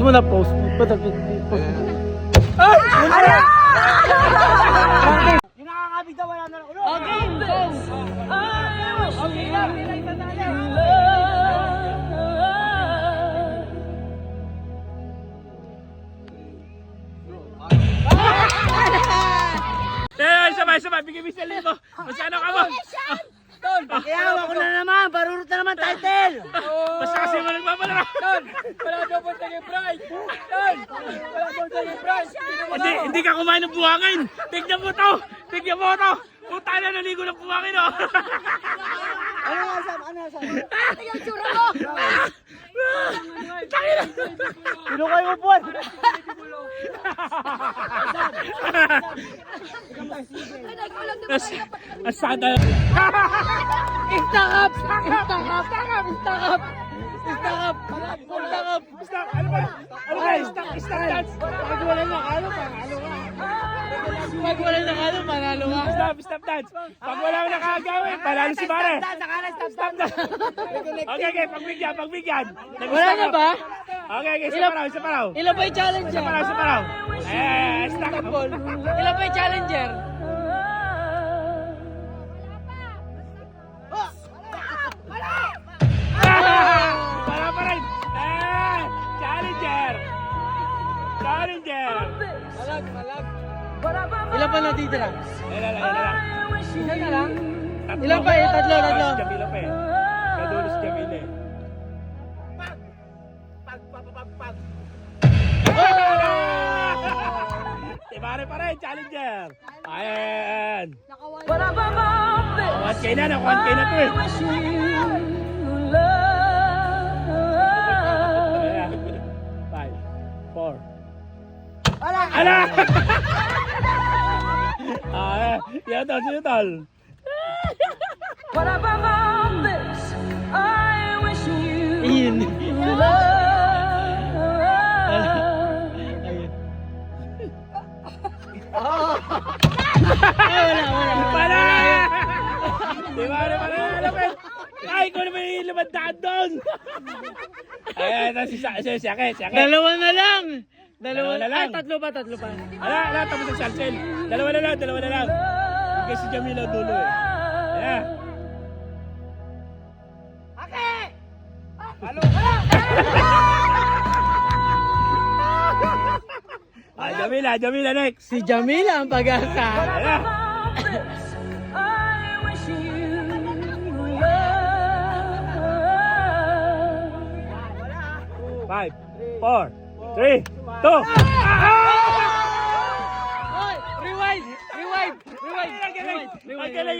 mo na post. Post mo. Ay! Yung nakakabig daw, wala na lang. Okay, post! Okay lang, nilay na tayo. Sabay, bigyan mo 1,000. Masyado ka mo. Kaya ako na naman, barurot na naman title. Basta kasi mo nagpapala. Wala daw po sa prize. Wala daw sa prize. Hindi ka kumain ng buhangin. Tignan mo to. Puta na naligo ng buhangin, oh. Ano nga, Sam? Yung tsura mo! Sino kayo upuan? Asada. Istakap! Ano ba? Stop dance. Pag wala nakalo, panalo ka. Pag wala nakalo, panalo ka. Stop dance. Pag wala na nakagawin, panalo si Mare. Stop dance. Okay, pagbigyan. Wala na ba? Okay, isa pa raw. Ilan ba yung challenger? Isa pa raw. Stack up ball. Ilan ba yung challenger? Wala pa rin. Challenger. Ilan pa natitira? Ilan lang. Isa na lang? Ilan pa eh? Tatlo. Jamila pa eh. Kadulos Jamila eh. Tibare pa rin, challenger. Ayan. 1K na, 1K na to eh. Ayan. 5, 4. Ala! Sino tol? Iyon. Wala! Tibare pa rin, lapit. Ay, kung naman yung lumandaan doon. Ayan, si Siyakit. Dalawa na lang. Dalawa na lang. Ay, tatlo pa. Ala, tapos ang Salsel. Dalawa na lang. Kasi si Jamila dulo eh. Ayan. Jamila next. Si Jamila ang pag-asa. Ayan. Five, 4, 3, 2. Rewind. Ang galing.